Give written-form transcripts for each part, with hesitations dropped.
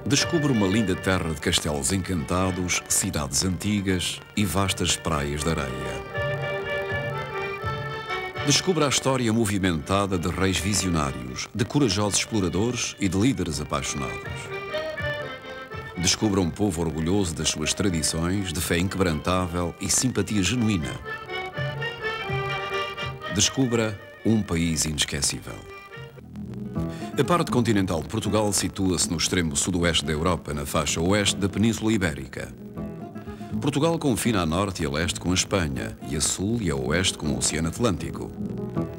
Descubra uma linda terra de castelos encantados, cidades antigas e vastas praias de areia. Descubra a história movimentada de reis visionários, de corajosos exploradores e de líderes apaixonados. Descubra um povo orgulhoso das suas tradições, de fé inquebrantável e simpatia genuína. Descubra um país inesquecível. A parte continental de Portugal situa-se no extremo sudoeste da Europa, na faixa oeste da Península Ibérica. Portugal confina a norte e a leste com a Espanha e a sul e a oeste com o Oceano Atlântico.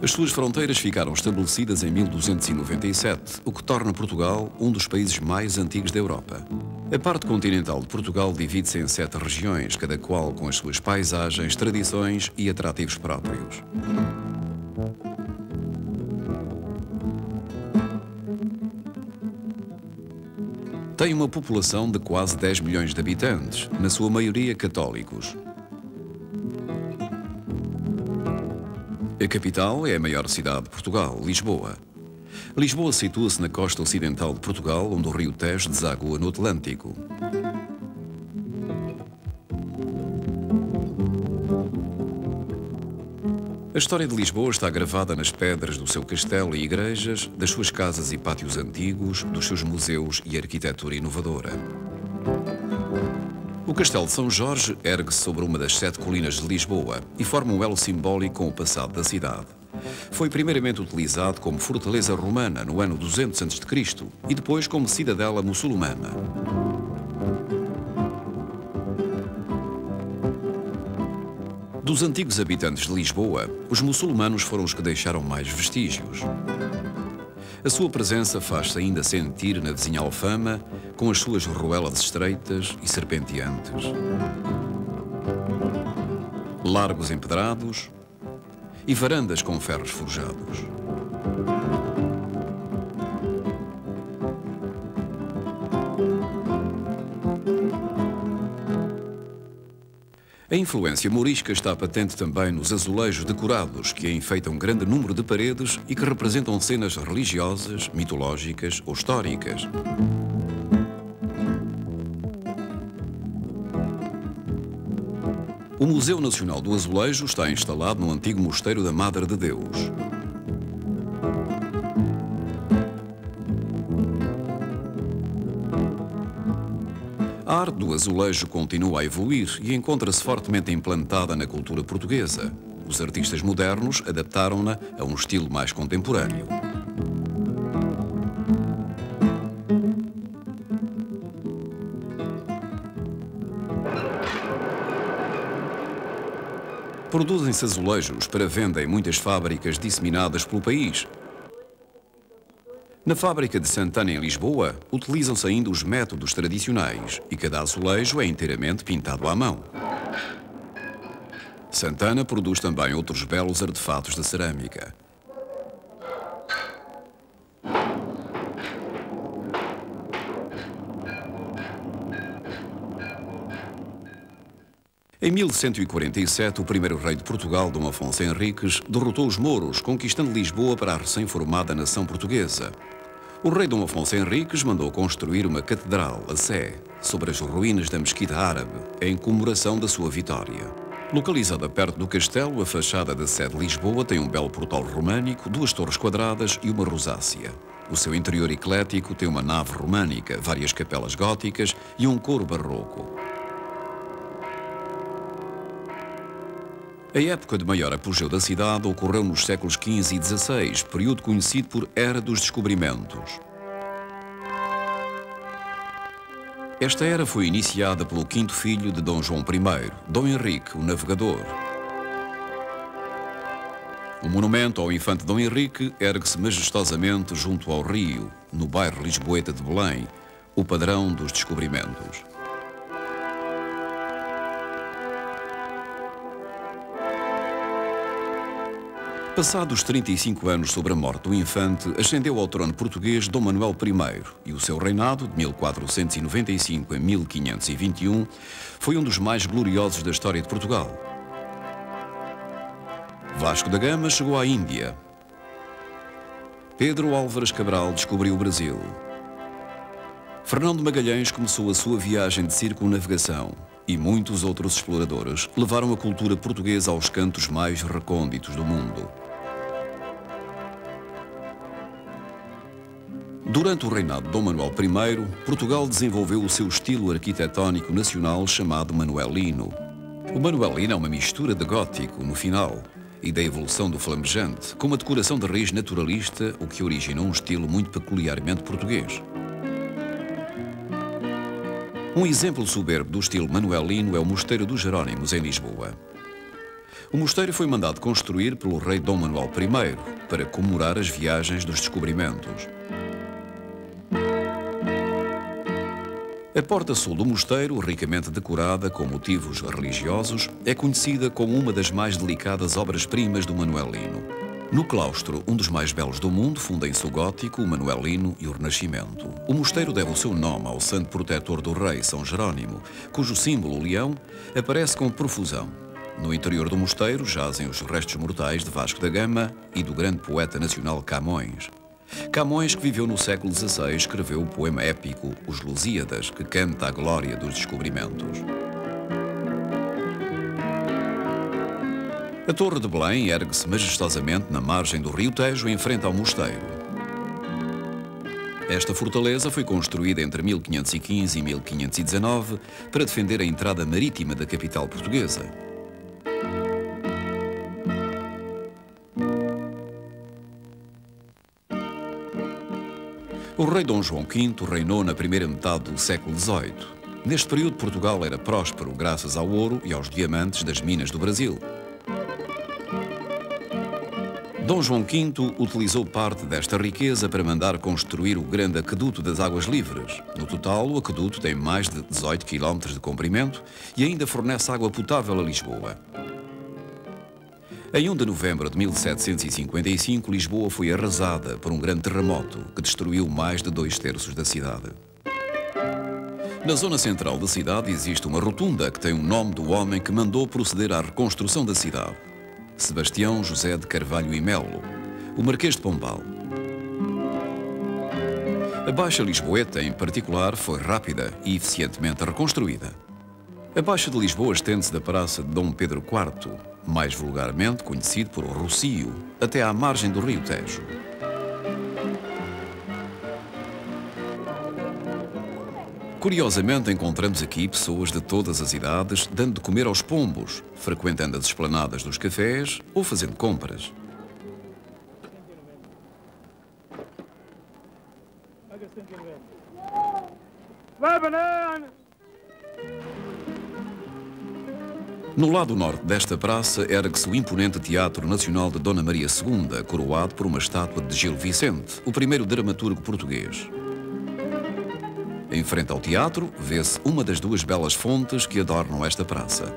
As suas fronteiras ficaram estabelecidas em 1297, o que torna Portugal um dos países mais antigos da Europa. A parte continental de Portugal divide-se em 7 regiões, cada qual com as suas paisagens, tradições e atrativos próprios. Tem uma população de quase 10 milhões de habitantes, na sua maioria católicos. A capital é a maior cidade de Portugal, Lisboa. Lisboa situa-se na costa ocidental de Portugal, onde o rio Tejo desagua no Atlântico. A história de Lisboa está gravada nas pedras do seu castelo e igrejas, das suas casas e pátios antigos, dos seus museus e arquitetura inovadora. O Castelo de São Jorge ergue-se sobre uma das 7 colinas de Lisboa e forma um elo simbólico com o passado da cidade. Foi primeiramente utilizado como fortaleza romana no ano 200 a.C. e depois como cidadela muçulmana. Dos antigos habitantes de Lisboa, os muçulmanos foram os que deixaram mais vestígios. A sua presença faz-se ainda sentir na vizinha Alfama, com as suas ruelas estreitas e serpenteantes, largos empedrados e varandas com ferros forjados. A influência morisca está patente também nos azulejos decorados que enfeitam um grande número de paredes e que representam cenas religiosas, mitológicas ou históricas. O Museu Nacional do Azulejo está instalado no antigo Mosteiro da Madre de Deus. A arte do azulejo continua a evoluir e encontra-se fortemente implantada na cultura portuguesa. Os artistas modernos adaptaram-na a um estilo mais contemporâneo. Produzem-se azulejos para venda em muitas fábricas disseminadas pelo país. Na fábrica de Santana, em Lisboa, utilizam-se ainda os métodos tradicionais e cada azulejo é inteiramente pintado à mão. Santana produz também outros belos artefatos de cerâmica. Em 1147, o primeiro rei de Portugal, Dom Afonso Henriques, derrotou os mouros, conquistando Lisboa para a recém-formada nação portuguesa. O rei Dom Afonso Henriques mandou construir uma catedral, a Sé, sobre as ruínas da Mesquita Árabe, em comemoração da sua vitória. Localizada perto do castelo, a fachada da Sé de Lisboa tem um belo portal românico, 2 torres quadradas e uma rosácea. O seu interior eclético tem uma nave românica, várias capelas góticas e um coro barroco. A época de maior apogeu da cidade ocorreu nos séculos XV e XVI, período conhecido por Era dos Descobrimentos. Esta era foi iniciada pelo 5º filho de Dom João I, Dom Henrique, o Navegador. O monumento ao infante Dom Henrique ergue-se majestosamente junto ao rio, no bairro lisboeta de Belém, o padrão dos descobrimentos. Passados 35 anos sobre a morte do infante, ascendeu ao trono português Dom Manuel I e o seu reinado, de 1495 a 1521, foi um dos mais gloriosos da história de Portugal. Vasco da Gama chegou à Índia. Pedro Álvares Cabral descobriu o Brasil. Fernão de Magalhães começou a sua viagem de circunnavegação e muitos outros exploradores levaram a cultura portuguesa aos cantos mais recônditos do mundo. Durante o reinado de Dom Manuel I, Portugal desenvolveu o seu estilo arquitetónico nacional chamado manuelino. O manuelino é uma mistura de gótico no final e da evolução do flamejante, com uma decoração de raiz naturalista, o que originou um estilo muito peculiarmente português. Um exemplo soberbo do estilo manuelino é o Mosteiro dos Jerónimos, em Lisboa. O mosteiro foi mandado construir pelo rei Dom Manuel I para comemorar as viagens dos descobrimentos. A porta sul do mosteiro, ricamente decorada com motivos religiosos, é conhecida como uma das mais delicadas obras-primas do manuelino. No claustro, um dos mais belos do mundo, fundem-se o gótico, o manuelino e o renascimento. O mosteiro deve o seu nome ao santo protetor do rei, São Jerónimo, cujo símbolo, o leão, aparece com profusão. No interior do mosteiro jazem os restos mortais de Vasco da Gama e do grande poeta nacional Camões. Camões, que viveu no século XVI, escreveu o poema épico Os Lusíadas, que canta a glória dos descobrimentos. A Torre de Belém ergue-se majestosamente na margem do rio Tejo, em frente ao mosteiro. Esta fortaleza foi construída entre 1515 e 1519 para defender a entrada marítima da capital portuguesa. O rei Dom João V reinou na primeira metade do século XVIII. Neste período, Portugal era próspero graças ao ouro e aos diamantes das minas do Brasil. Dom João V utilizou parte desta riqueza para mandar construir o grande aqueduto das Águas Livres. No total, o aqueduto tem mais de 18 km de comprimento e ainda fornece água potável a Lisboa. Em 1 de novembro de 1755, Lisboa foi arrasada por um grande terremoto que destruiu mais de 2/3 da cidade. Na zona central da cidade existe uma rotunda que tem o nome do homem que mandou proceder à reconstrução da cidade, Sebastião José de Carvalho e Melo, o Marquês de Pombal. A Baixa Lisboeta, em particular, foi rápida e eficientemente reconstruída. A Baixa de Lisboa estende-se da Praça de Dom Pedro IV, mais vulgarmente conhecido por Rossio, até à margem do rio Tejo. Curiosamente, encontramos aqui pessoas de todas as idades dando de comer aos pombos, frequentando as esplanadas dos cafés ou fazendo compras. No lado norte desta praça ergue-se o imponente Teatro Nacional de Dona Maria II, coroado por uma estátua de Gil Vicente, o primeiro dramaturgo português. Em frente ao teatro, vê-se uma das duas belas fontes que adornam esta praça.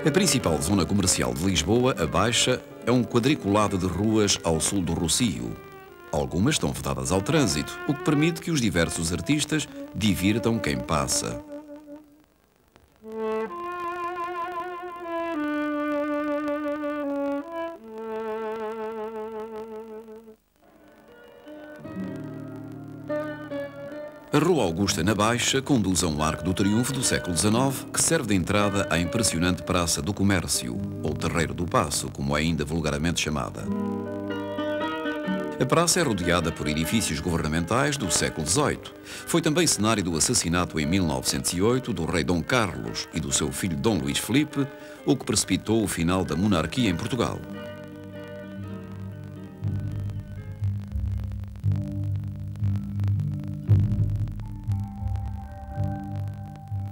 A principal zona comercial de Lisboa, a Baixa, é um quadriculado de ruas ao sul do Rossio. Algumas estão vedadas ao trânsito, o que permite que os diversos artistas divirtam quem passa. A Rua Augusta, na Baixa, conduz a um arco do triunfo do século XIX que serve de entrada à impressionante Praça do Comércio, ou Terreiro do Paço, como é ainda vulgarmente chamada. A praça é rodeada por edifícios governamentais do século XVIII. Foi também cenário do assassinato em 1908 do rei Dom Carlos e do seu filho Dom Luís Filipe, o que precipitou o final da monarquia em Portugal.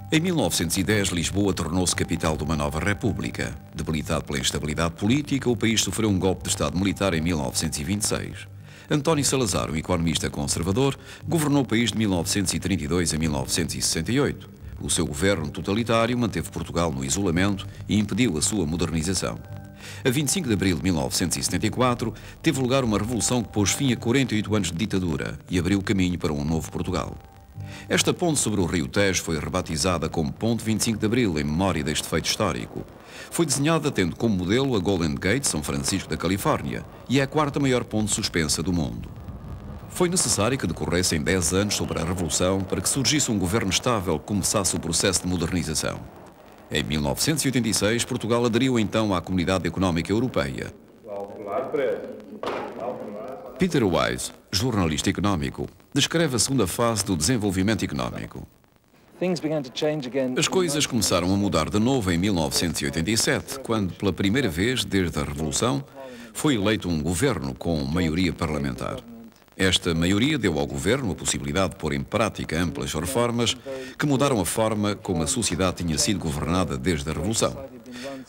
Em 1910, Lisboa tornou-se capital de uma nova república. Debilitado pela instabilidade política, o país sofreu um golpe de Estado militar em 1926. António Salazar, um economista conservador, governou o país de 1932 a 1968. O seu governo totalitário manteve Portugal no isolamento e impediu a sua modernização. A 25 de abril de 1974, teve lugar uma revolução que pôs fim a 48 anos de ditadura e abriu o caminho para um novo Portugal. Esta ponte sobre o rio Tejo foi rebatizada como Ponte 25 de Abril, em memória deste feito histórico. Foi desenhada tendo como modelo a Golden Gate, São Francisco da Califórnia, e é a quarta maior ponte suspensa do mundo. Foi necessário que decorressem 10 anos sobre a Revolução para que surgisse um governo estável que começasse o processo de modernização. Em 1986, Portugal aderiu então à Comunidade Económica Europeia. Peter Wise, jornalista económico, descreve a segunda fase do desenvolvimento económico. As coisas começaram a mudar de novo em 1987, quando, pela primeira vez desde a Revolução, foi eleito um governo com maioria parlamentar. Esta maioria deu ao governo a possibilidade de pôr em prática amplas reformas que mudaram a forma como a sociedade tinha sido governada desde a Revolução.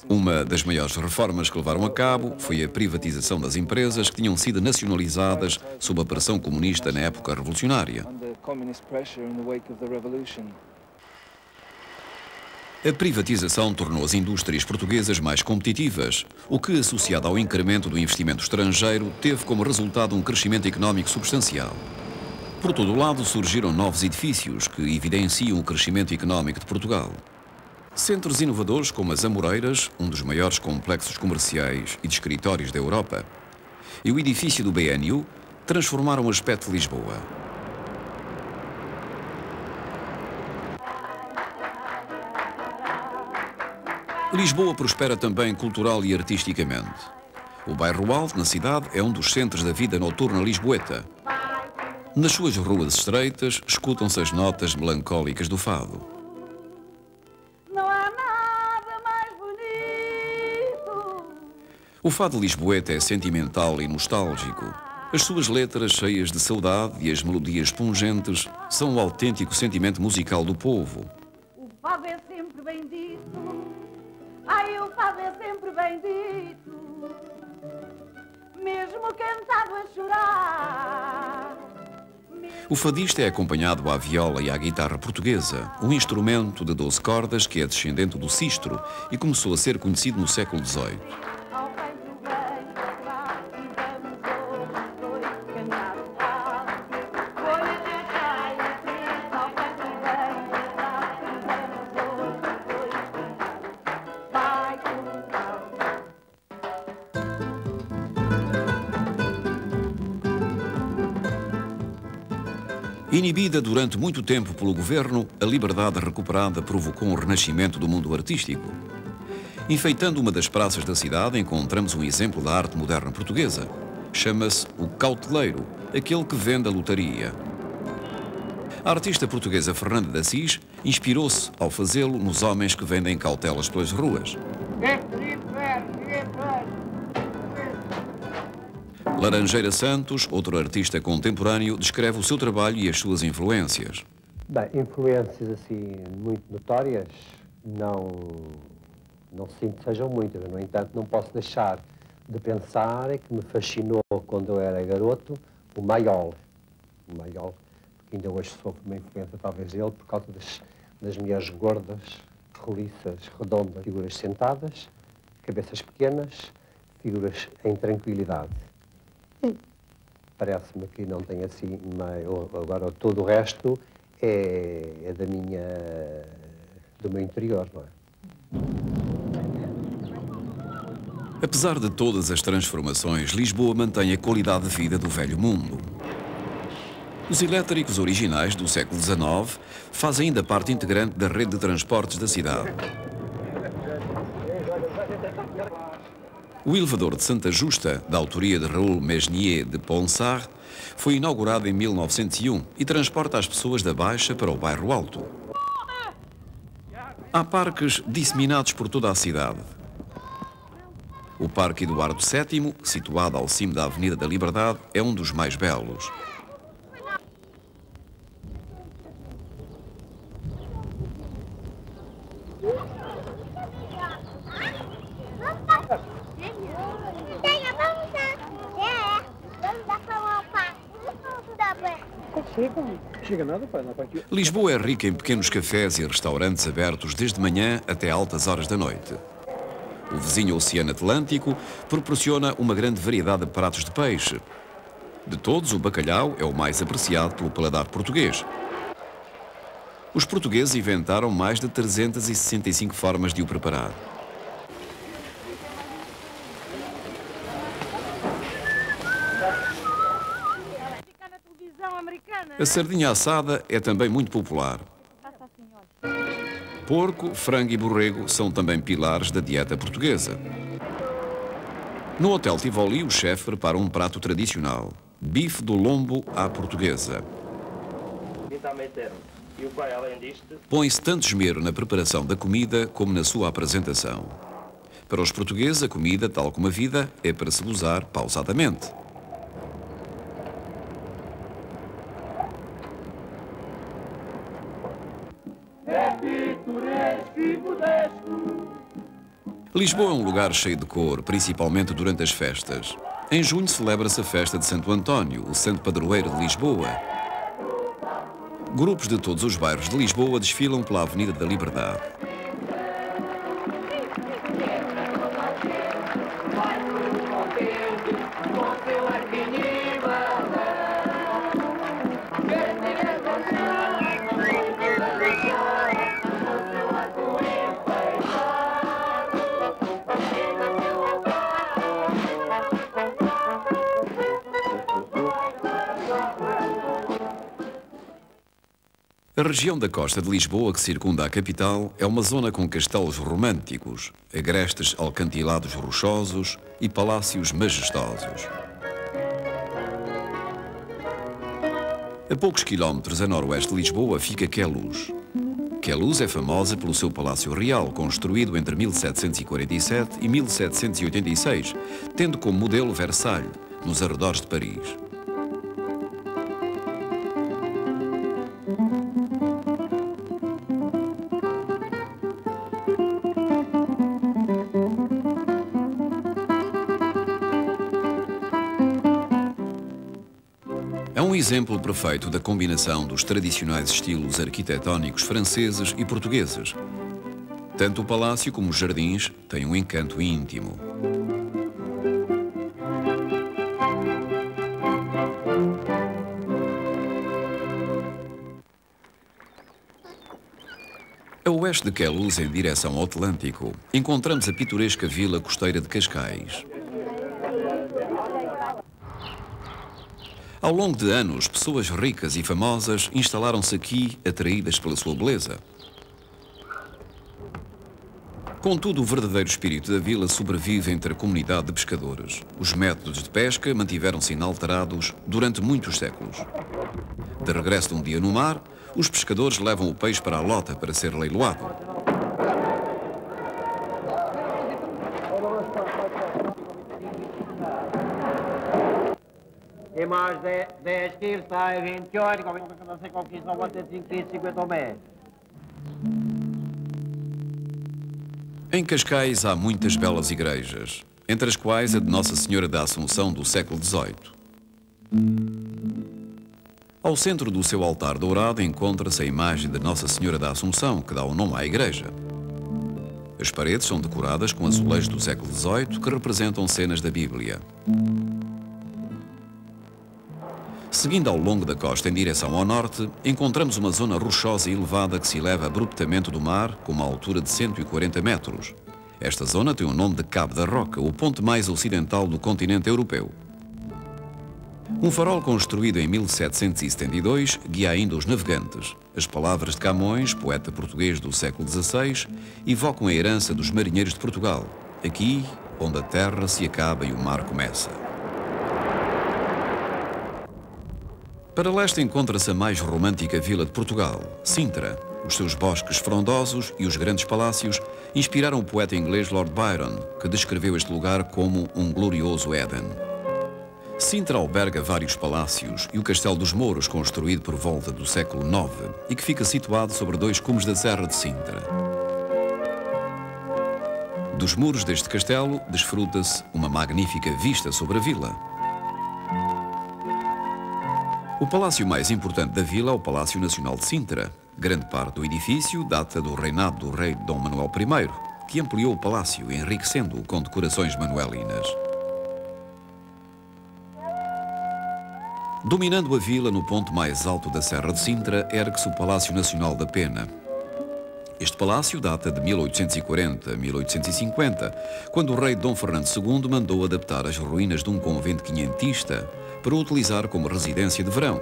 Uma das maiores reformas que levaram a cabo foi a privatização das empresas que tinham sido nacionalizadas sob a pressão comunista na época revolucionária. A privatização tornou as indústrias portuguesas mais competitivas, o que, associado ao incremento do investimento estrangeiro, teve como resultado um crescimento económico substancial. Por todo o lado surgiram novos edifícios que evidenciam o crescimento económico de Portugal. Centros inovadores como as Amoreiras, um dos maiores complexos comerciais e de escritórios da Europa, e o edifício do BNU transformaram o aspecto de Lisboa. Lisboa prospera também cultural e artisticamente. O bairro Alto, na cidade, é um dos centros da vida noturna lisboeta. Nas suas ruas estreitas, escutam-se as notas melancólicas do fado. Não há nada mais bonito. O fado lisboeta é sentimental e nostálgico. As suas letras, cheias de saudade, e as melodias pungentes são o autêntico sentimento musical do povo. O fado é sempre bem dito. Ai, o fado é sempre bem dito, mesmo cantado a chorar. O fadista é acompanhado à viola e à guitarra portuguesa, um instrumento de 12 cordas que é descendente do sistro e começou a ser conhecido no século XVIII. Inibida durante muito tempo pelo governo, a liberdade recuperada provocou um renascimento do mundo artístico. Enfeitando uma das praças da cidade, encontramos um exemplo da arte moderna portuguesa. Chama-se o cauteleiro, aquele que vende a lotaria. A artista portuguesa Fernanda de Assis inspirou-se, ao fazê-lo, nos homens que vendem cautelas pelas ruas. Laranjeira Santos, outro artista contemporâneo, descreve o seu trabalho e as suas influências. Bem, influências assim muito notórias, não sinto que sejam muitas. No entanto, não posso deixar de pensar que me fascinou quando eu era garoto o Maiol. O Maiol, porque ainda hoje sofro uma influência talvez dele por causa das mulheres gordas, roliças, redondas, figuras sentadas, cabeças pequenas, figuras em tranquilidade. Parece-me que não tem assim, agora todo o resto é do meu interior, não é? Apesar de todas as transformações, Lisboa mantém a qualidade de vida do velho mundo. Os elétricos originais do século XIX fazem ainda parte integrante da rede de transportes da cidade. O elevador de Santa Justa, da autoria de Raul Mesnier de Ponsard, foi inaugurado em 1901 e transporta as pessoas da Baixa para o bairro Alto. Há parques disseminados por toda a cidade. O Parque Eduardo VII, situado ao cimo da Avenida da Liberdade, é um dos mais belos. Chega nada, pai. Lisboa é rica em pequenos cafés e restaurantes abertos desde manhã até altas horas da noite. O vizinho Oceano Atlântico proporciona uma grande variedade de pratos de peixe. De todos, o bacalhau é o mais apreciado pelo paladar português. Os portugueses inventaram mais de 365 formas de o preparar. A sardinha assada é também muito popular. Porco, frango e borrego são também pilares da dieta portuguesa. No Hotel Tivoli, o chefe prepara um prato tradicional, bife do lombo à portuguesa. Põe-se tanto esmero na preparação da comida como na sua apresentação. Para os portugueses, a comida, tal como a vida, é para se gozar pausadamente. Lisboa é um lugar cheio de cor, principalmente durante as festas. Em junho celebra-se a festa de Santo António, o santo padroeiro de Lisboa. Grupos de todos os bairros de Lisboa desfilam pela Avenida da Liberdade. A região da costa de Lisboa, que circunda a capital, é uma zona com castelos românticos, agrestes alcantilados rochosos e palácios majestosos. A poucos quilómetros a noroeste de Lisboa fica Queluz. Queluz é famosa pelo seu palácio real, construído entre 1747 e 1786, tendo como modelo Versalhes, nos arredores de Paris. É um exemplo perfeito da combinação dos tradicionais estilos arquitetónicos franceses e portugueses. Tanto o palácio como os jardins têm um encanto íntimo. A oeste de Queluz, em direção ao Atlântico, encontramos a pitoresca vila costeira de Cascais. Ao longo de anos, pessoas ricas e famosas instalaram-se aqui, atraídas pela sua beleza. Contudo, o verdadeiro espírito da vila sobrevive entre a comunidade de pescadores. Os métodos de pesca mantiveram-se inalterados durante muitos séculos. De regresso de um dia no mar, os pescadores levam o peixe para a lota para ser leiloado. E mais 10 quilos, sai 28, não sei qual que são, vou ter 5 quilos, 50 metros. Em Cascais há muitas belas igrejas, entre as quais a de Nossa Senhora da Assunção do século XVIII. Ao centro do seu altar dourado encontra-se a imagem de Nossa Senhora da Assunção, que dá o nome à igreja. As paredes são decoradas com azulejos do século XVIII que representam cenas da Bíblia. Seguindo ao longo da costa em direção ao norte, encontramos uma zona rochosa e elevada que se eleva abruptamente do mar com uma altura de 140 metros. Esta zona tem o nome de Cabo da Roca, o ponto mais ocidental do continente europeu. Um farol construído em 1772 guia ainda os navegantes. As palavras de Camões, poeta português do século XVI, evocam a herança dos marinheiros de Portugal. Aqui, onde a terra se acaba e o mar começa. Para leste encontra-se a mais romântica vila de Portugal, Sintra. Os seus bosques frondosos e os grandes palácios inspiraram o poeta inglês Lord Byron, que descreveu este lugar como um glorioso Éden. Sintra alberga vários palácios e o Castelo dos Mouros, construído por volta do século IX e que fica situado sobre 2 cumes da Serra de Sintra. Dos muros deste castelo desfruta-se uma magnífica vista sobre a vila. O palácio mais importante da vila é o Palácio Nacional de Sintra. Grande parte do edifício data do reinado do rei Dom Manuel I, que ampliou o palácio, enriquecendo-o com decorações manuelinas. Dominando a vila no ponto mais alto da Serra de Sintra, ergue-se o Palácio Nacional da Pena. Este palácio data de 1840 a 1850, quando o rei Dom Fernando II mandou adaptar as ruínas de um convento quinhentista para o utilizar como residência de verão.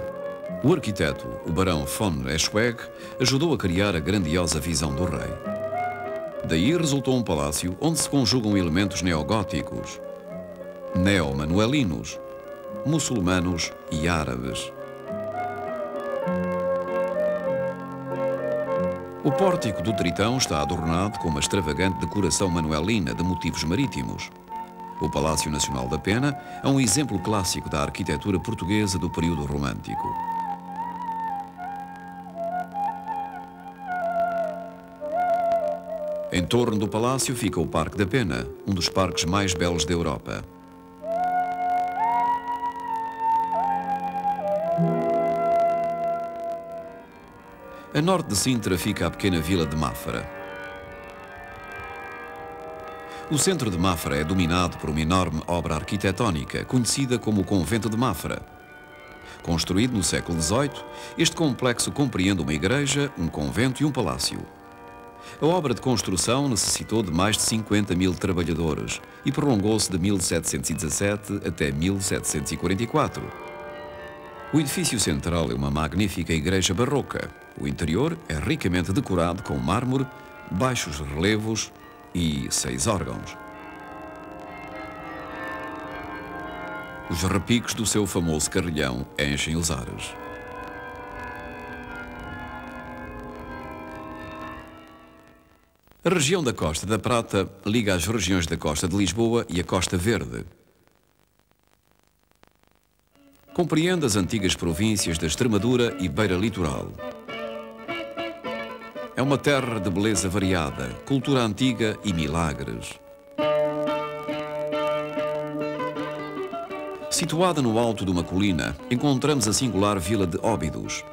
O arquiteto, o barão von Eschweg, ajudou a criar a grandiosa visão do rei. Daí resultou um palácio onde se conjugam elementos neogóticos, neo-manuelinos, muçulmanos e árabes. O pórtico do Tritão está adornado com uma extravagante decoração manuelina de motivos marítimos. O Palácio Nacional da Pena é um exemplo clássico da arquitetura portuguesa do período romântico. Em torno do palácio fica o Parque da Pena, um dos parques mais belos da Europa. A norte de Sintra fica a pequena vila de Mafra. O centro de Mafra é dominado por uma enorme obra arquitetónica, conhecida como o Convento de Mafra. Construído no século XVIII, este complexo compreende uma igreja, um convento e um palácio. A obra de construção necessitou de mais de 50.000 trabalhadores e prolongou-se de 1717 até 1744. O edifício central é uma magnífica igreja barroca. O interior é ricamente decorado com mármore, baixos relevos e 6 órgãos. Os repicos do seu famoso carrilhão enchem os ares. A região da Costa da Prata liga as regiões da Costa de Lisboa e a Costa Verde. Compreende as antigas províncias da Extremadura e Beira Litoral. É uma terra de beleza variada, cultura antiga e milagres. Situada no alto de uma colina, encontramos a singular vila de Óbidos.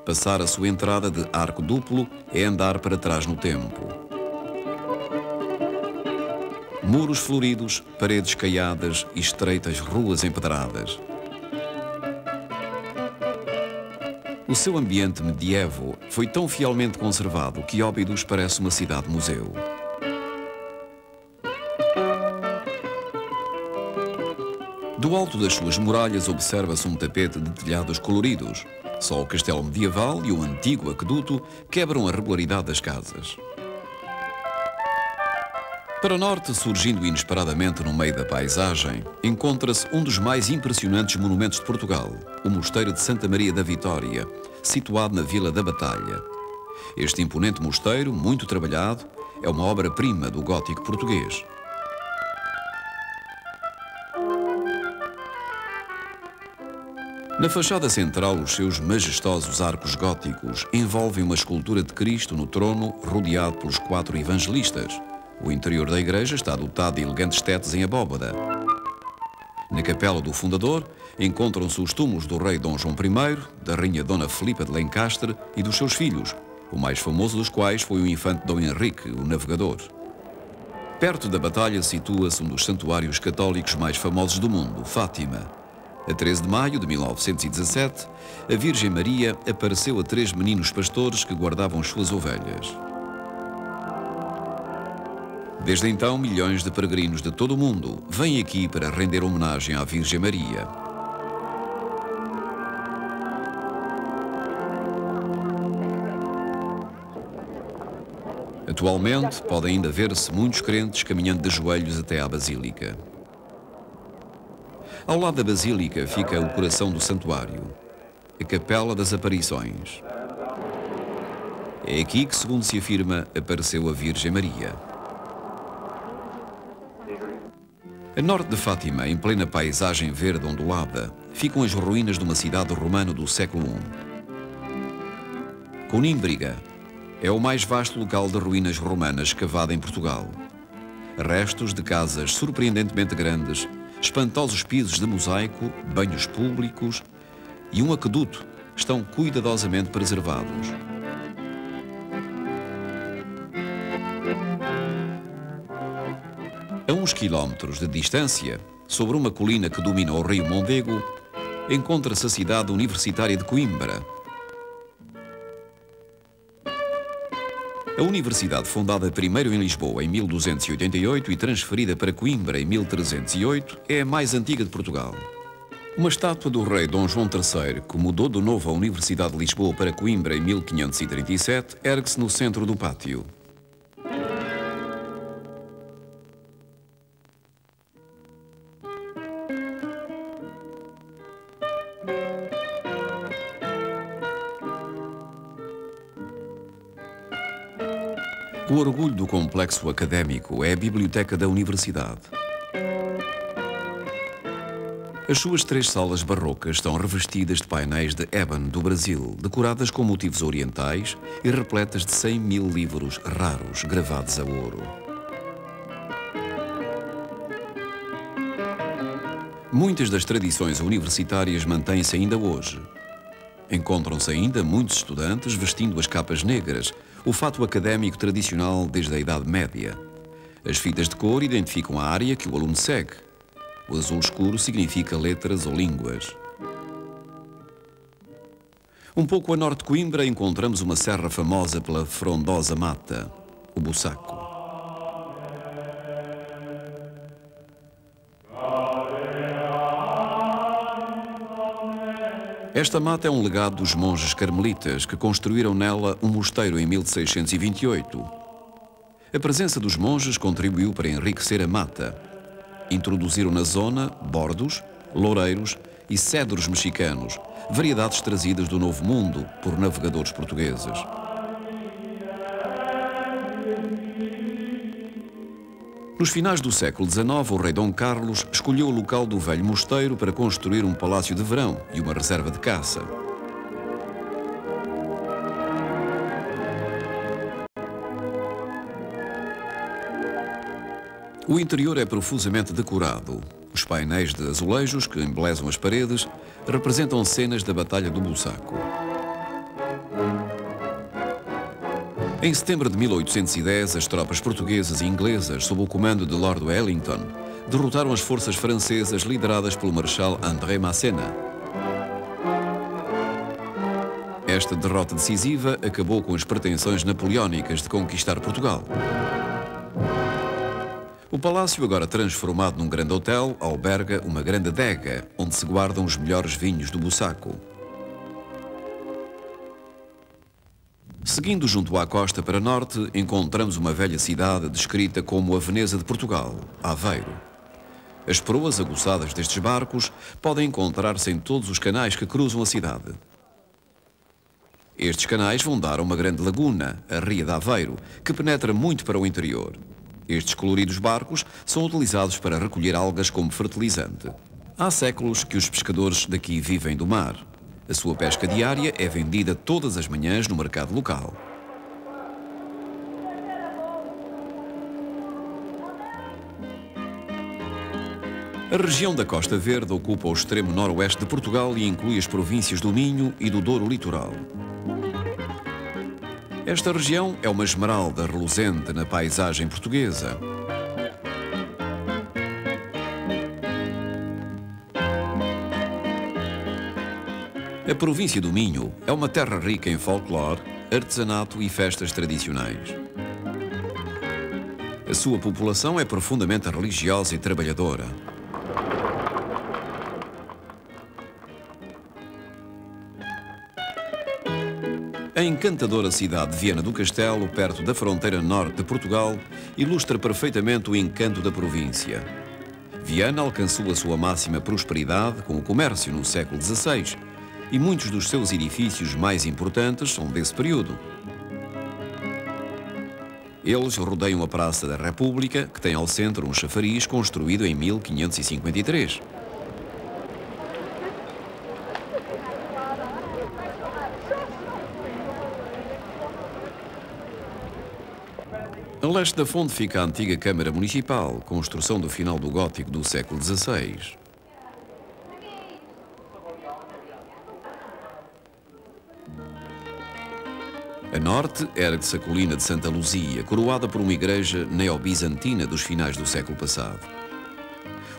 Passar a sua entrada de arco duplo é andar para trás no tempo. Muros floridos, paredes caiadas e estreitas ruas empedradas. O seu ambiente medievo foi tão fielmente conservado que Óbidos parece uma cidade-museu. Do alto das suas muralhas observa-se um tapete de telhados coloridos. Só o castelo medieval e o antigo aqueduto quebram a regularidade das casas. Para norte, surgindo inesperadamente no meio da paisagem, encontra-se um dos mais impressionantes monumentos de Portugal, o Mosteiro de Santa Maria da Vitória, situado na Vila da Batalha. Este imponente mosteiro, muito trabalhado, é uma obra-prima do gótico português. Na fachada central, os seus majestosos arcos góticos envolvem uma escultura de Cristo no trono, rodeado pelos 4 evangelistas. O interior da igreja está dotado de elegantes tetos em abóbada. Na capela do fundador encontram-se os túmulos do rei Dom João I, da rainha Dona Filipa de Lencastre e dos seus filhos, o mais famoso dos quais foi o infante Dom Henrique, o navegador. Perto da batalha situa-se um dos santuários católicos mais famosos do mundo, Fátima. A 13 de maio de 1917, a Virgem Maria apareceu a 3 meninos pastores que guardavam as suas ovelhas. Desde então, milhões de peregrinos de todo o mundo vêm aqui para render homenagem à Virgem Maria. Atualmente, pode ainda ver-se muitos crentes caminhando de joelhos até à Basílica. Ao lado da Basílica fica o coração do santuário, a Capela das Aparições. É aqui que, segundo se afirma, apareceu a Virgem Maria. A norte de Fátima, em plena paisagem verde ondulada, ficam as ruínas de uma cidade romana do século I. Conímbriga é o mais vasto local de ruínas romanas escavado em Portugal. Restos de casas surpreendentemente grandes, espantosos pisos de mosaico, banhos públicos e um aqueduto estão cuidadosamente preservados. A uns quilómetros de distância, sobre uma colina que domina o rio Mondego, encontra-se a cidade universitária de Coimbra. A universidade, fundada primeiro em Lisboa em 1288 e transferida para Coimbra em 1308, é a mais antiga de Portugal. Uma estátua do rei Dom João III, que mudou de novo a Universidade de Lisboa para Coimbra em 1537, ergue-se no centro do pátio. O orgulho do complexo académico é a biblioteca da universidade. As suas 3 salas barrocas estão revestidas de painéis de ébano do Brasil, decoradas com motivos orientais e repletas de 100.000 livros raros gravados a ouro. Muitas das tradições universitárias mantêm-se ainda hoje. Encontram-se ainda muitos estudantes vestindo as capas negras, o fato académico tradicional desde a Idade Média. As fitas de cor identificam a área que o aluno segue. O azul escuro significa letras ou línguas. Um pouco a norte de Coimbra encontramos uma serra famosa pela frondosa mata, o Bussaco. Esta mata é um legado dos monges carmelitas que construíram nela um mosteiro em 1628. A presença dos monges contribuiu para enriquecer a mata. Introduziram na zona bordos, loureiros e cedros mexicanos, variedades trazidas do Novo Mundo por navegadores portugueses. Nos finais do século XIX, o rei Dom Carlos escolheu o local do velho mosteiro para construir um palácio de verão e uma reserva de caça. O interior é profusamente decorado. Os painéis de azulejos que embelezam as paredes representam cenas da Batalha do Bussaco. Em setembro de 1810, as tropas portuguesas e inglesas, sob o comando de Lord Wellington, derrotaram as forças francesas lideradas pelo Marechal André Massena. Esta derrota decisiva acabou com as pretensões napoleónicas de conquistar Portugal. O palácio, agora transformado num grande hotel, alberga uma grande adega, onde se guardam os melhores vinhos do Bussaco. Seguindo junto à costa para norte, encontramos uma velha cidade descrita como a Veneza de Portugal, Aveiro. As proas aguçadas destes barcos podem encontrar-se em todos os canais que cruzam a cidade. Estes canais vão dar a uma grande laguna, a Ria de Aveiro, que penetra muito para o interior. Estes coloridos barcos são utilizados para recolher algas como fertilizante. Há séculos que os pescadores daqui vivem do mar. A sua pesca diária é vendida todas as manhãs no mercado local. A região da Costa Verde ocupa o extremo noroeste de Portugal e inclui as províncias do Minho e do Douro Litoral. Esta região é uma esmeralda reluzente na paisagem portuguesa. A província do Minho é uma terra rica em folclore, artesanato e festas tradicionais. A sua população é profundamente religiosa e trabalhadora. A encantadora cidade de Viana do Castelo, perto da fronteira norte de Portugal, ilustra perfeitamente o encanto da província. Viana alcançou a sua máxima prosperidade com o comércio no século XVI e muitos dos seus edifícios mais importantes são desse período. Eles rodeiam a Praça da República, que tem ao centro um chafariz construído em 1553. A leste da fonte fica a antiga Câmara Municipal, construção do final do gótico do século XVI. A norte ergue-se a colina de Santa Luzia, coroada por uma igreja neobizantina dos finais do século passado.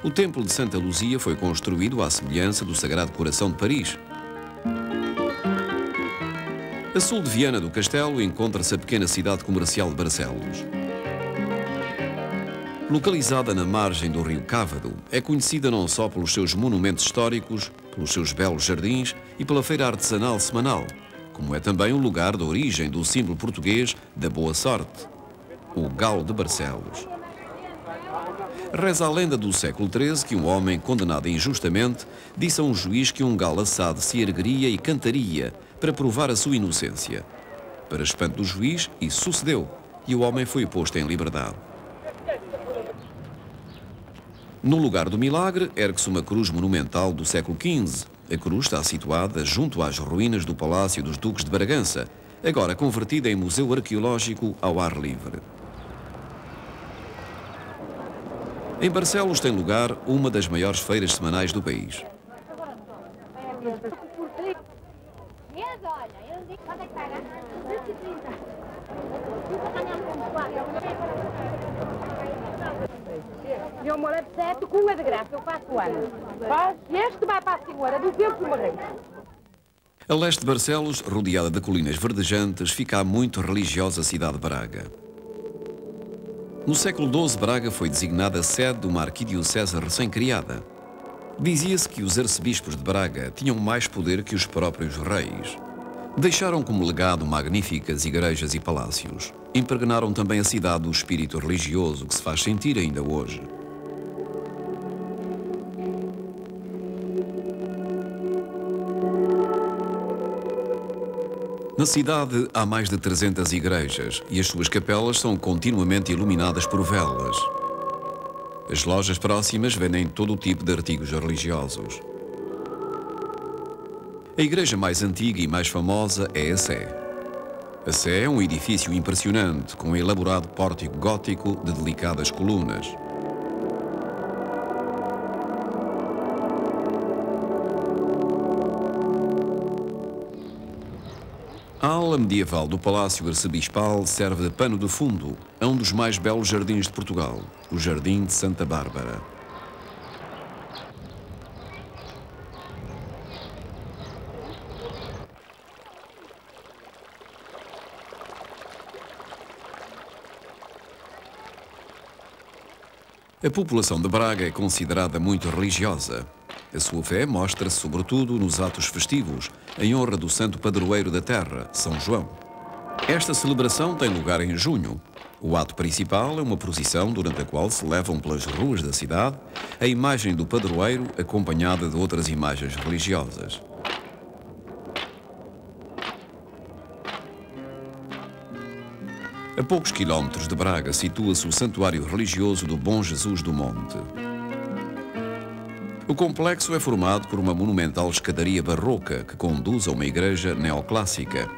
O Templo de Santa Luzia foi construído à semelhança do Sagrado Coração de Paris. A sul de Viana do Castelo encontra-se a pequena cidade comercial de Barcelos. Localizada na margem do rio Cávado, é conhecida não só pelos seus monumentos históricos, pelos seus belos jardins e pela feira artesanal semanal, como é também o lugar de origem do símbolo português da boa sorte, o Galo de Barcelos. Reza a lenda do século XIII que um homem condenado injustamente disse a um juiz que um galo assado se ergueria e cantaria para provar a sua inocência. Para espanto do juiz, isso sucedeu e o homem foi posto em liberdade. No lugar do milagre, ergue-se uma cruz monumental do século XV. A cruz está situada junto às ruínas do Palácio dos Duques de Bragança, agora convertida em museu arqueológico ao ar livre. Em Barcelos tem lugar uma das maiores feiras semanais do país. Meu amor, é certo, com uma de graça, eu faço anos. E este vai para a senhora do tempo que morreu. A leste de Barcelos, rodeada de colinas verdejantes, fica a muito religiosa cidade de Braga. No século XII, Braga foi designada sede de uma arquidiocese recém-criada. Dizia-se que os arcebispos de Braga tinham mais poder que os próprios reis. Deixaram como legado magníficas igrejas e palácios. Impregnaram também a cidade do espírito religioso que se faz sentir ainda hoje. Na cidade há mais de 300 igrejas e as suas capelas são continuamente iluminadas por velas. As lojas próximas vendem todo o tipo de artigos religiosos. A igreja mais antiga e mais famosa é a Sé. A Sé é um edifício impressionante, com um elaborado pórtico gótico de delicadas colunas. A ala medieval do Palácio Arcebispal serve de pano de fundo a um dos mais belos jardins de Portugal, o Jardim de Santa Bárbara. A população de Braga é considerada muito religiosa. A sua fé mostra-se sobretudo nos atos festivos, em honra do santo padroeiro da terra, São João. Esta celebração tem lugar em junho. O ato principal é uma procissão durante a qual se levam pelas ruas da cidade a imagem do padroeiro acompanhada de outras imagens religiosas. A poucos quilómetros de Braga situa-se o santuário religioso do Bom Jesus do Monte. O complexo é formado por uma monumental escadaria barroca que conduz a uma igreja neoclássica.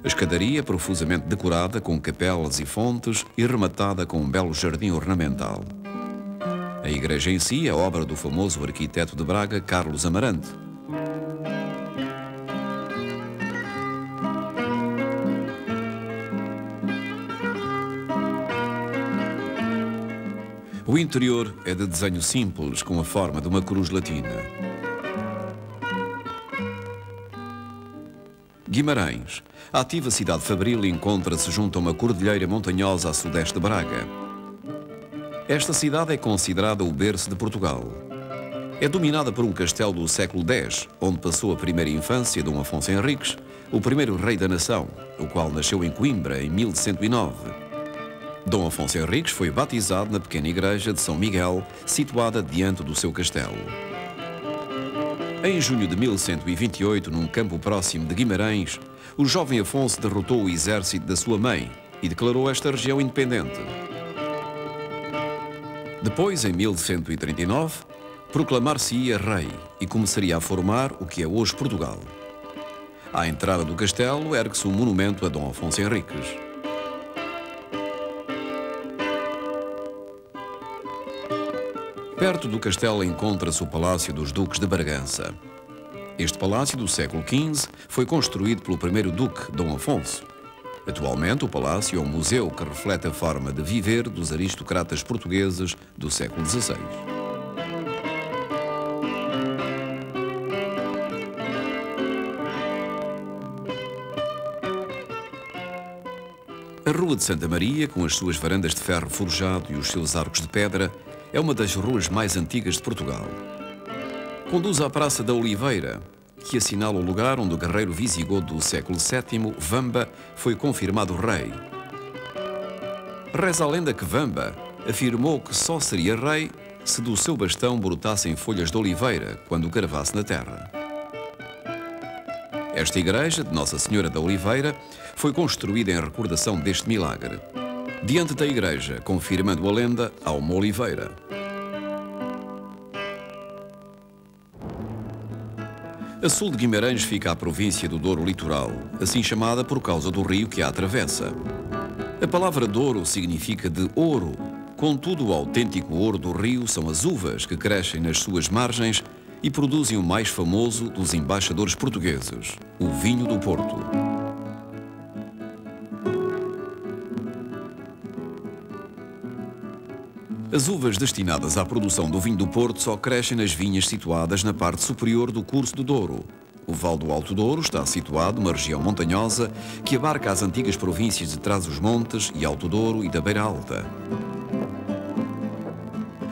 A escadaria é profusamente decorada com capelas e fontes e rematada com um belo jardim ornamental. A igreja em si é obra do famoso arquiteto de Braga, Carlos Amarante. O interior é de desenho simples, com a forma de uma cruz latina. Guimarães. A ativa cidade fabril encontra-se junto a uma cordilheira montanhosa a sudeste de Braga. Esta cidade é considerada o berço de Portugal. É dominada por um castelo do século X, onde passou a primeira infância Dom Afonso Henriques, o primeiro rei da nação, o qual nasceu em Coimbra em 1109. Dom Afonso Henriques foi batizado na pequena igreja de São Miguel, situada diante do seu castelo. Em junho de 1128, num campo próximo de Guimarães, o jovem Afonso derrotou o exército da sua mãe e declarou esta região independente. Depois, em 1139, proclamar-se-ia rei e começaria a formar o que é hoje Portugal. À entrada do castelo ergue-se um monumento a Dom Afonso Henriques. Perto do castelo encontra-se o Palácio dos Duques de Bragança. Este palácio do século XV foi construído pelo primeiro duque, Dom Afonso. Atualmente, o palácio é um museu que reflete a forma de viver dos aristocratas portugueses do século XVI. A Rua de Santa Maria, com as suas varandas de ferro forjado e os seus arcos de pedra, é uma das ruas mais antigas de Portugal. Conduz à Praça da Oliveira, que assinala o lugar onde o guerreiro visigodo do século VII, Vamba, foi confirmado rei. Reza a lenda que Vamba afirmou que só seria rei se do seu bastão brotassem folhas de oliveira quando o cravasse na terra. Esta igreja de Nossa Senhora da Oliveira foi construída em recordação deste milagre. Diante da igreja, confirmando a lenda, há uma oliveira. A sul de Guimarães fica a província do Douro Litoral, assim chamada por causa do rio que a atravessa. A palavra Douro significa de ouro, contudo o autêntico ouro do rio são as uvas que crescem nas suas margens e produzem o mais famoso dos embaixadores portugueses, o vinho do Porto. As uvas destinadas à produção do vinho do Porto só crescem nas vinhas situadas na parte superior do curso do Douro. O Val do Alto Douro está situado numa região montanhosa que abarca as antigas províncias de Trás-os-Montes e Alto Douro e da Beira Alta.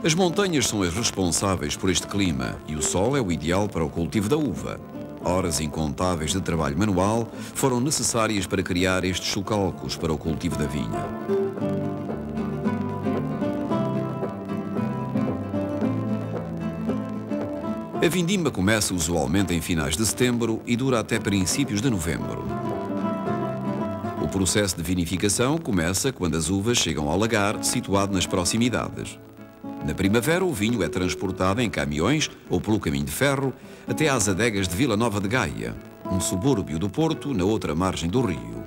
As montanhas são as responsáveis por este clima e o sol é o ideal para o cultivo da uva. Horas incontáveis de trabalho manual foram necessárias para criar estes chocalcos para o cultivo da vinha. A vindima começa usualmente em finais de setembro e dura até princípios de novembro. O processo de vinificação começa quando as uvas chegam ao lagar situado nas proximidades. Na primavera, o vinho é transportado em caminhões ou pelo caminho de ferro até às adegas de Vila Nova de Gaia, um subúrbio do Porto na outra margem do rio.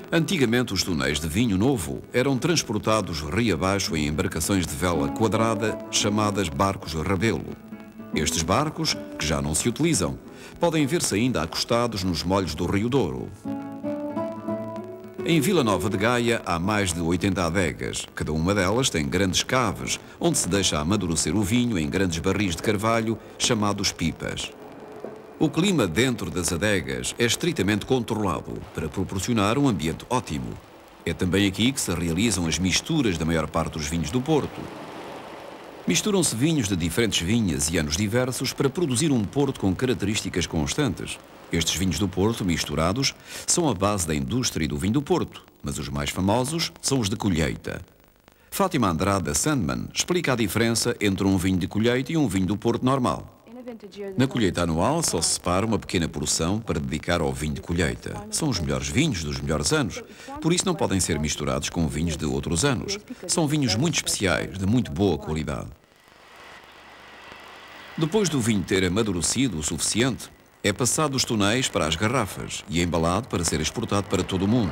Antigamente, os tonéis de vinho novo eram transportados rio abaixo em embarcações de vela quadrada chamadas barcos rabelo. Estes barcos, que já não se utilizam, podem ver-se ainda acostados nos molhos do Rio Douro. Em Vila Nova de Gaia há mais de 80 adegas. Cada uma delas tem grandes caves, onde se deixa amadurecer o vinho em grandes barris de carvalho, chamados pipas. O clima dentro das adegas é estritamente controlado para proporcionar um ambiente ótimo. É também aqui que se realizam as misturas da maior parte dos vinhos do Porto. Misturam-se vinhos de diferentes vinhas e anos diversos para produzir um Porto com características constantes. Estes vinhos do Porto, misturados, são a base da indústria do vinho do Porto, mas os mais famosos são os de colheita. Fátima Andrade Sandman explica a diferença entre um vinho de colheita e um vinho do Porto normal. Na colheita anual só se separa uma pequena porção para dedicar ao vinho de colheita. São os melhores vinhos dos melhores anos, por isso não podem ser misturados com vinhos de outros anos. São vinhos muito especiais, de muito boa qualidade. Depois do vinho ter amadurecido o suficiente, é passado dos tonéis para as garrafas e embalado para ser exportado para todo o mundo.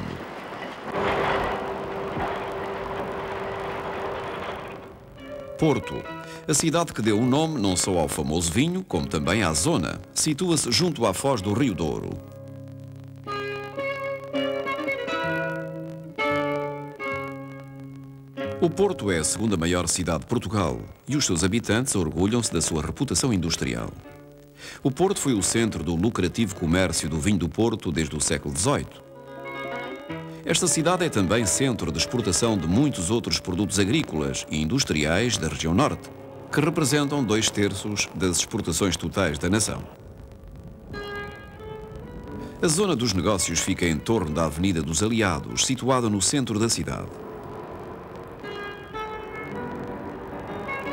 Porto, a cidade que deu o nome não só ao famoso vinho, como também à zona, situa-se junto à foz do Rio Douro. O Porto é a segunda maior cidade de Portugal e os seus habitantes orgulham-se da sua reputação industrial. O Porto foi o centro do lucrativo comércio do vinho do Porto desde o século XVIII. Esta cidade é também centro de exportação de muitos outros produtos agrícolas e industriais da região norte, que representam 2/3 das exportações totais da nação. A zona dos negócios fica em torno da Avenida dos Aliados, situada no centro da cidade.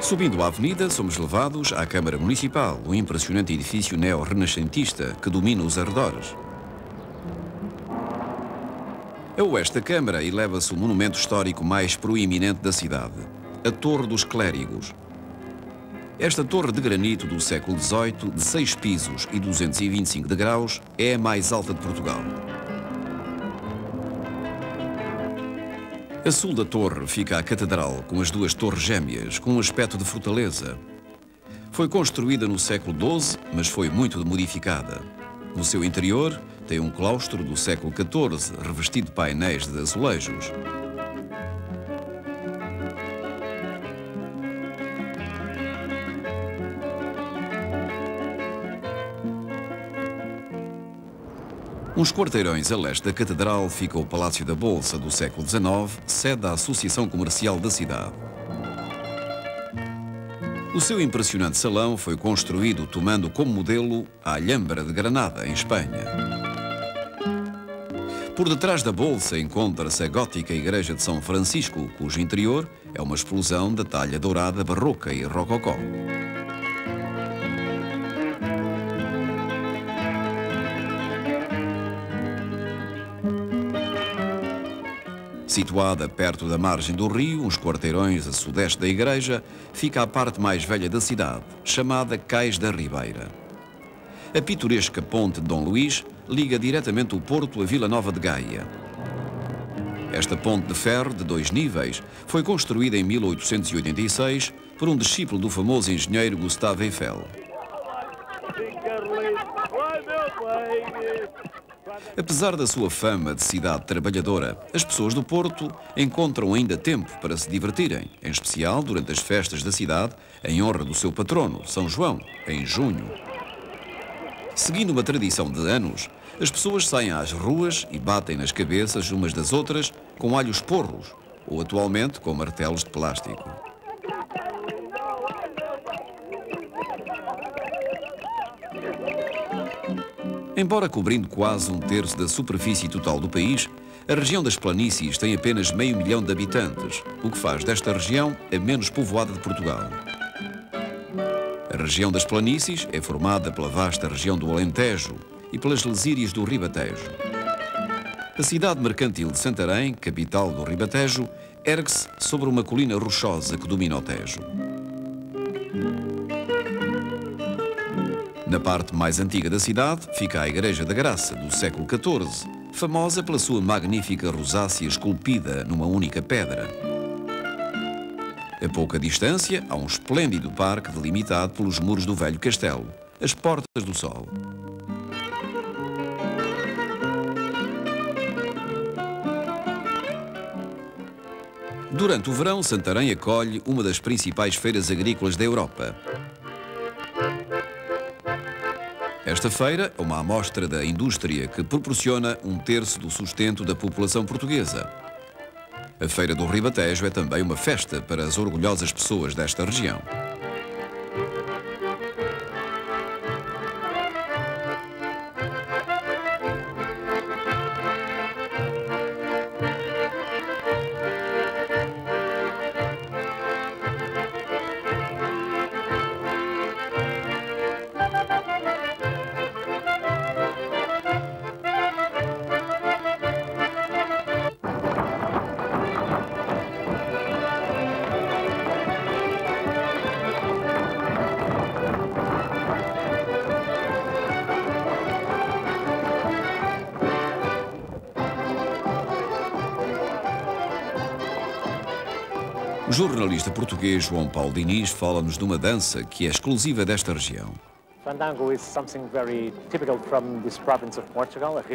Subindo a avenida, somos levados à Câmara Municipal, um impressionante edifício neo-renascentista que domina os arredores. A oeste da Câmara eleva-se o monumento histórico mais proeminente da cidade, a Torre dos Clérigos. Esta torre de granito do século XVIII, de 6 pisos e 225 degraus, é a mais alta de Portugal. A sul da torre fica a Catedral, com as 2 torres gêmeas, com um aspecto de fortaleza. Foi construída no século XII, mas foi muito modificada. No seu interior, tem um claustro do século XIV, revestido de painéis de azulejos. Uns quarteirões a leste da Catedral fica o Palácio da Bolsa do século XIX, sede da Associação Comercial da cidade. O seu impressionante salão foi construído tomando como modelo a Alhambra de Granada, em Espanha. Por detrás da Bolsa encontra-se a gótica Igreja de São Francisco, cujo interior é uma explosão de talha dourada barroca e rococó. Situada perto da margem do rio, uns quarteirões a sudeste da igreja, fica a parte mais velha da cidade, chamada Cais da Ribeira. A pitoresca ponte de Dom Luís liga diretamente o Porto a Vila Nova de Gaia. Esta ponte de ferro, de 2 níveis, foi construída em 1886 por um discípulo do famoso engenheiro Gustave Eiffel. Apesar da sua fama de cidade trabalhadora, as pessoas do Porto encontram ainda tempo para se divertirem, em especial durante as festas da cidade, em honra do seu patrono, São João, em junho. Seguindo uma tradição de anos, as pessoas saem às ruas e batem nas cabeças umas das outras com alhos porros, ou atualmente com martelos de plástico. Embora cobrindo quase 1/3 da superfície total do país, a região das planícies tem apenas 500 mil de habitantes, o que faz desta região a menos povoada de Portugal. A região das planícies é formada pela vasta região do Alentejo e pelas lesírias do Ribatejo. A cidade mercantil de Santarém, capital do Ribatejo, ergue-se sobre uma colina rochosa que domina o Tejo. Na parte mais antiga da cidade fica a Igreja da Graça, do século XIV, famosa pela sua magnífica rosácea esculpida numa única pedra. A pouca distância há um esplêndido parque delimitado pelos muros do velho castelo, as Portas do Sol. Durante o verão, Santarém acolhe uma das principais feiras agrícolas da Europa. Esta feira é uma amostra da indústria que proporciona 1/3 do sustento da população portuguesa. A Feira do Ribatejo é também uma festa para as orgulhosas pessoas desta região. O jornalista português João Paulo Diniz fala-nos de uma dança que é exclusiva desta região.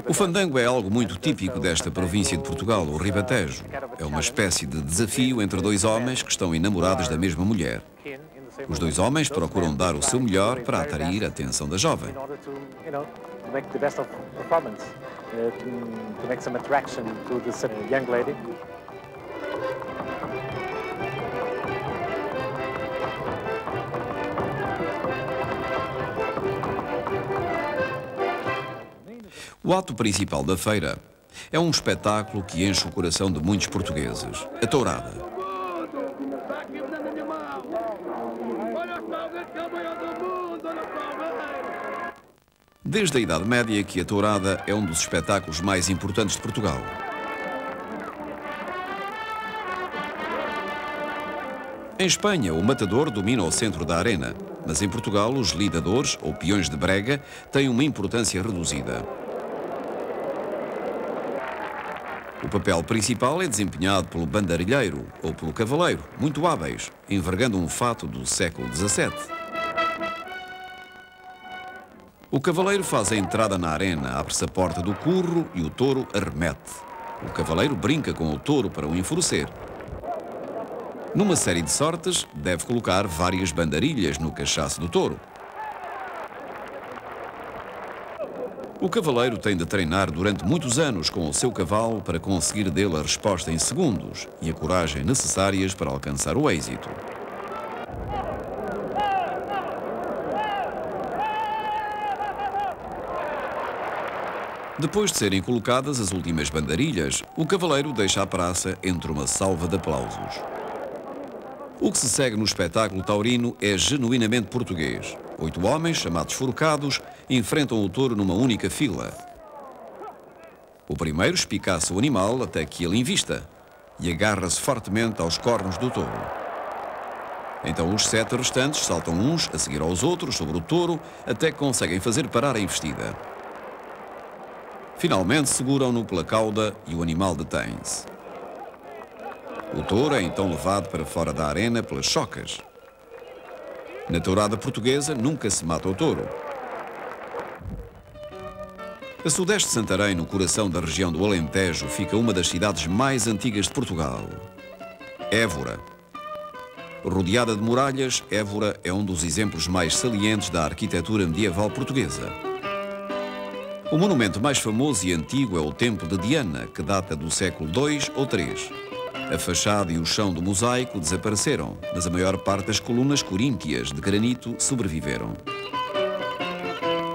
O fandango é algo muito típico desta província de Portugal, o Ribatejo. É uma espécie de desafio entre 2 homens que estão enamorados da mesma mulher. Os 2 homens procuram dar o seu melhor para atrair a atenção da jovem. O ato principal da feira é um espetáculo que enche o coração de muitos portugueses, a tourada. Desde a Idade Média que a tourada é um dos espetáculos mais importantes de Portugal. Em Espanha, o matador domina o centro da arena, mas em Portugal os lidadores, ou peões de brega, têm uma importância reduzida. O papel principal é desempenhado pelo bandarilheiro ou pelo cavaleiro, muito hábeis, envergando um fato do século XVII. O cavaleiro faz a entrada na arena, abre-se a porta do curro e o touro arremete. O cavaleiro brinca com o touro para o enfurecer. Numa série de sortes, deve colocar várias bandarilhas no cachaço do touro. O cavaleiro tem de treinar durante muitos anos com o seu cavalo para conseguir dele a resposta em segundos e a coragem necessárias para alcançar o êxito. Depois de serem colocadas as últimas bandarilhas, o cavaleiro deixa a praça entre uma salva de aplausos. O que se segue no espetáculo taurino é genuinamente português. 8 homens, chamados forcados, enfrentam o touro numa única fila. O primeiro espicaça o animal até que ele invista e agarra-se fortemente aos cornos do touro. Então os 7 restantes saltam uns a seguir aos outros sobre o touro até que conseguem fazer parar a investida. Finalmente seguram-no pela cauda e o animal detém-se. O touro é então levado para fora da arena pelas chocas. Na tourada portuguesa nunca se mata o touro. A sudeste de Santarém, no coração da região do Alentejo, fica uma das cidades mais antigas de Portugal, Évora. Rodeada de muralhas, Évora é um dos exemplos mais salientes da arquitetura medieval portuguesa. O monumento mais famoso e antigo é o Templo de Diana, que data do século II ou III. A fachada e o chão do mosaico desapareceram, mas a maior parte das colunas coríntias de granito sobreviveram.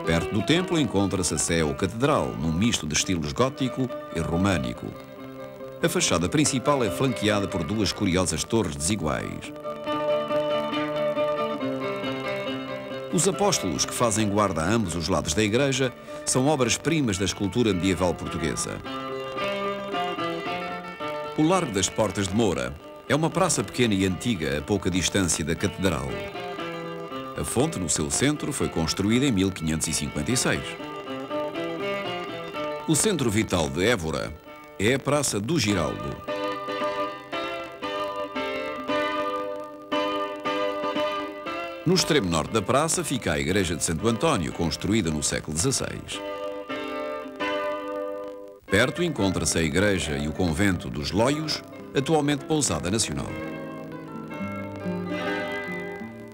Perto do templo encontra-se a sé ou catedral, num misto de estilos gótico e românico. A fachada principal é flanqueada por 2 curiosas torres desiguais. Os apóstolos, que fazem guarda a ambos os lados da igreja, são obras-primas da escultura medieval portuguesa. O Largo das Portas de Moura é uma praça pequena e antiga a pouca distância da catedral. A fonte, no seu centro, foi construída em 1556. O centro vital de Évora é a Praça do Giraldo. No extremo norte da praça fica a Igreja de Santo António, construída no século XVI. Perto encontra-se a igreja e o convento dos Loios, atualmente pousada nacional.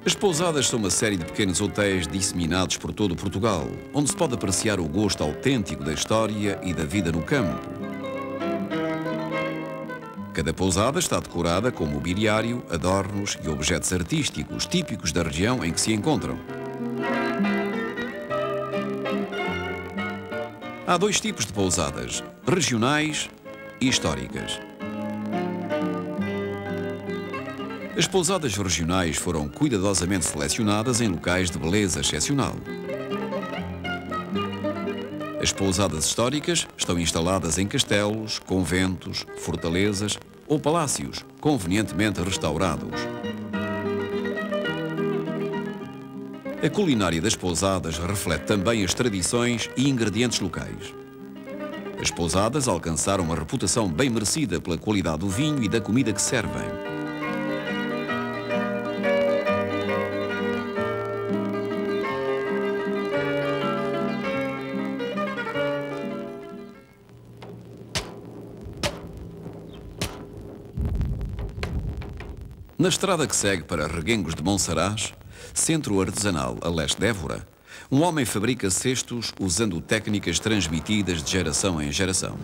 As pousadas são uma série de pequenos hotéis disseminados por todo Portugal, onde se pode apreciar o gosto autêntico da história e da vida no campo. Cada pousada está decorada com mobiliário, adornos e objetos artísticos típicos da região em que se encontram. Há 2 tipos de pousadas, regionais e históricas. As pousadas regionais foram cuidadosamente selecionadas em locais de beleza excepcional. As pousadas históricas estão instaladas em castelos, conventos, fortalezas ou palácios, convenientemente restaurados. A culinária das pousadas reflete também as tradições e ingredientes locais. As pousadas alcançaram uma reputação bem merecida pela qualidade do vinho e da comida que servem. Na estrada que segue para Reguengos de Monsaraz, centro artesanal a leste de Évora, um homem fabrica cestos usando técnicas transmitidas de geração em geração.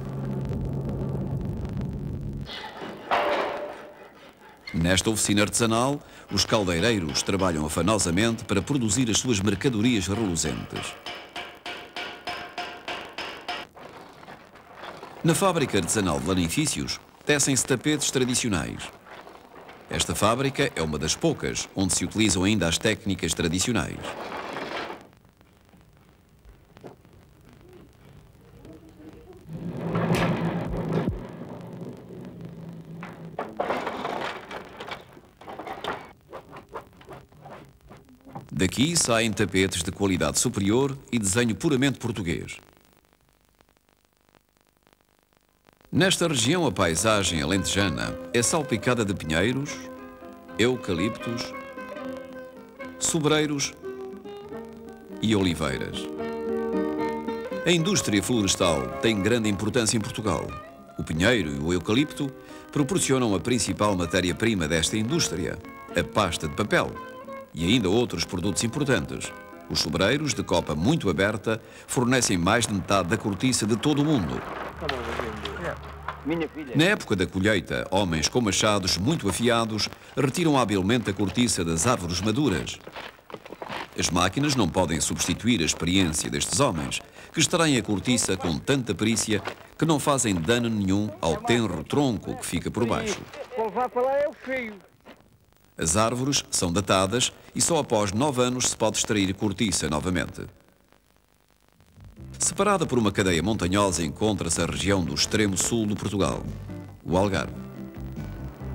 Nesta oficina artesanal, os caldeireiros trabalham afanosamente para produzir as suas mercadorias reluzentes. Na fábrica artesanal de lanifícios, tecem-se tapetes tradicionais. Esta fábrica é uma das poucas onde se utilizam ainda as técnicas tradicionais. Daqui saem tapetes de qualidade superior e desenho puramente português. Nesta região, a paisagem alentejana é salpicada de pinheiros, eucaliptos, sobreiros e oliveiras. A indústria florestal tem grande importância em Portugal. O pinheiro e o eucalipto proporcionam a principal matéria-prima desta indústria, a pasta de papel, e ainda outros produtos importantes. Os sobreiros, de copa muito aberta, fornecem mais de metade da cortiça de todo o mundo. Na época da colheita, homens com machados muito afiados retiram habilmente a cortiça das árvores maduras. As máquinas não podem substituir a experiência destes homens, que extraem a cortiça com tanta perícia que não fazem dano nenhum ao tenro tronco que fica por baixo. As árvores são datadas e só após 9 anos se pode extrair cortiça novamente. Separada por uma cadeia montanhosa encontra-se a região do extremo sul de Portugal, o Algarve.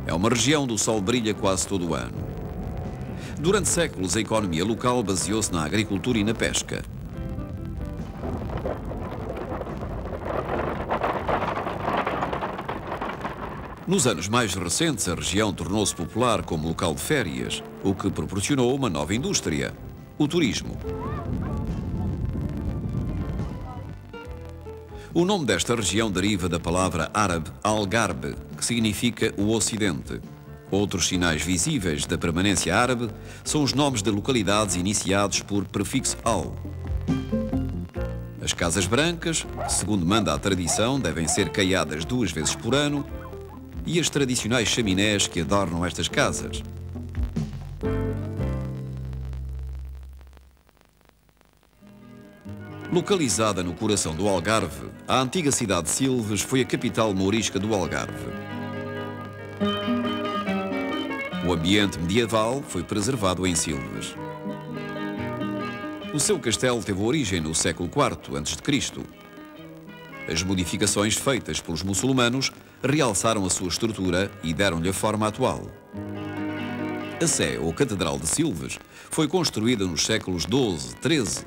É uma região onde o sol brilha quase todo o ano. Durante séculos, a economia local baseou-se na agricultura e na pesca. Nos anos mais recentes, a região tornou-se popular como local de férias, o que proporcionou uma nova indústria, o turismo. O nome desta região deriva da palavra árabe Algarbe, que significa o Ocidente. Outros sinais visíveis da permanência árabe são os nomes de localidades iniciados por prefixo al. As casas brancas, segundo manda a tradição, devem ser caiadas 2 vezes por ano, e as tradicionais chaminés que adornam estas casas. Localizada no coração do Algarve, a antiga cidade de Silves foi a capital mourisca do Algarve. O ambiente medieval foi preservado em Silves. O seu castelo teve origem no século IV a.C. As modificações feitas pelos muçulmanos realçaram a sua estrutura e deram-lhe a forma atual. A Sé, ou Catedral de Silves, foi construída nos séculos XII, XIII.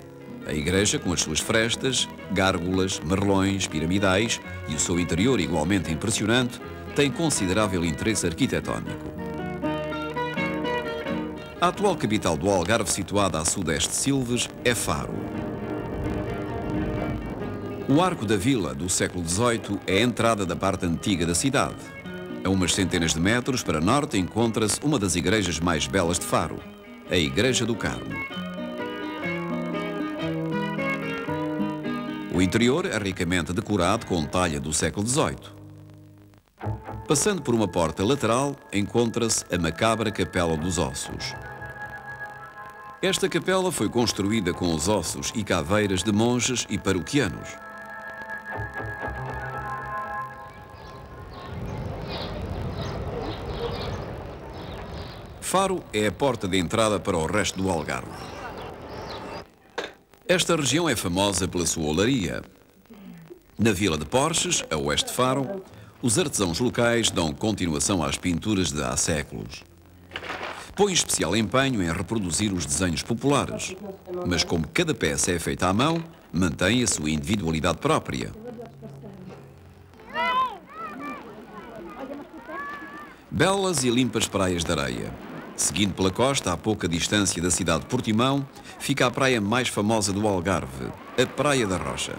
A igreja, com as suas frestas, gárgulas, merlões, piramidais e o seu interior igualmente impressionante, tem considerável interesse arquitetónico. A atual capital do Algarve, situada a sudeste de Silves, é Faro. O Arco da Vila, do século XVIII, é a entrada da parte antiga da cidade. A umas centenas de metros para norte encontra-se uma das igrejas mais belas de Faro, a Igreja do Carmo. O interior é ricamente decorado com talha do século XVIII. Passando por uma porta lateral, encontra-se a macabra Capela dos Ossos. Esta capela foi construída com os ossos e caveiras de monges e paroquianos. Faro é a porta de entrada para o resto do Algarve. Esta região é famosa pela sua olaria. Na Vila de Porches, a oeste de Faro, os artesãos locais dão continuação às pinturas de há séculos. Põe especial empenho em reproduzir os desenhos populares, mas como cada peça é feita à mão, mantém a sua individualidade própria. Belas e limpas praias de areia. Seguindo pela costa, a pouca distância da cidade de Portimão, fica a praia mais famosa do Algarve, a Praia da Rocha.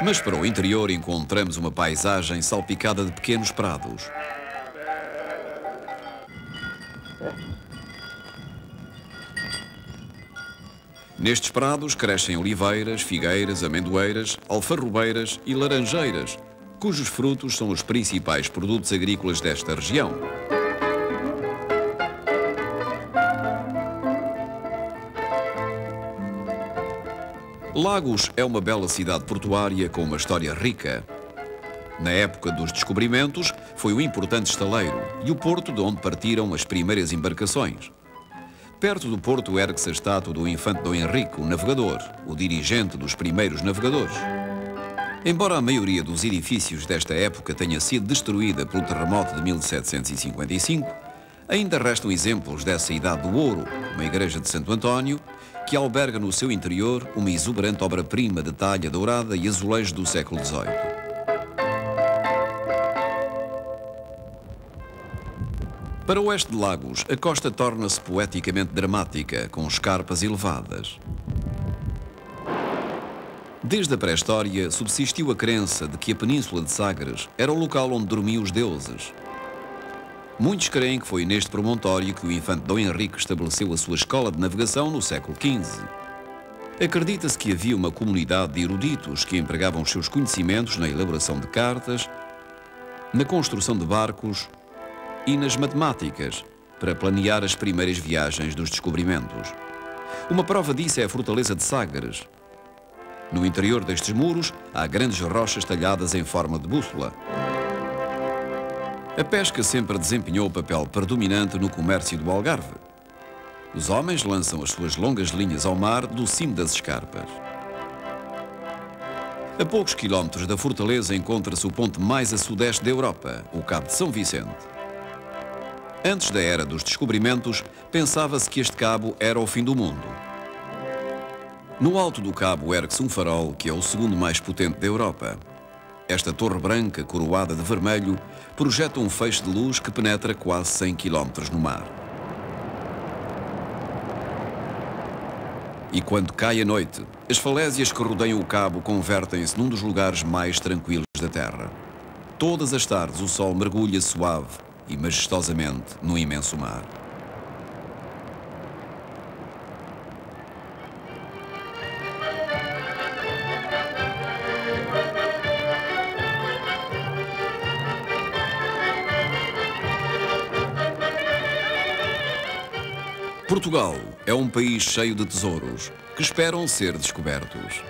Mas para o interior encontramos uma paisagem salpicada de pequenos prados. Nestes prados crescem oliveiras, figueiras, amendoeiras, alfarrobeiras e laranjeiras, cujos frutos são os principais produtos agrícolas desta região. Lagos é uma bela cidade portuária com uma história rica. Na época dos descobrimentos, foi um importante estaleiro e o porto de onde partiram as primeiras embarcações. Perto do porto ergue-se a estátua do infante Dom Henrique, o navegador, o dirigente dos primeiros navegadores. Embora a maioria dos edifícios desta época tenha sido destruída pelo terremoto de 1755, ainda restam exemplos dessa idade do ouro, como a igreja de Santo António, que alberga no seu interior uma exuberante obra-prima de talha dourada e azulejo do século XVIII. Para o oeste de Lagos, a costa torna-se poeticamente dramática, com escarpas elevadas. Desde a pré-história, subsistiu a crença de que a península de Sagres era o local onde dormiam os deuses. Muitos creem que foi neste promontório que o infante Dom Henrique estabeleceu a sua escola de navegação no século XV. Acredita-se que havia uma comunidade de eruditos que empregavam os seus conhecimentos na elaboração de cartas, na construção de barcos e nas matemáticas, para planear as primeiras viagens dos descobrimentos. Uma prova disso é a fortaleza de Sagres. No interior destes muros, há grandes rochas talhadas em forma de bússola. A pesca sempre desempenhou o papel predominante no comércio do Algarve. Os homens lançam as suas longas linhas ao mar do cimo das escarpas. A poucos quilómetros da fortaleza encontra-se o ponto mais a sudeste da Europa, o Cabo de São Vicente. Antes da era dos descobrimentos, pensava-se que este cabo era o fim do mundo. No alto do cabo ergue-se um farol que é o segundo mais potente da Europa. Esta torre branca, coroada de vermelho, projeta um feixe de luz que penetra quase 100 km no mar. E quando cai a noite, as falésias que rodeiam o cabo convertem-se num dos lugares mais tranquilos da Terra. Todas as tardes o sol mergulha suave e majestosamente no imenso mar. Portugal é um país cheio de tesouros que esperam ser descobertos.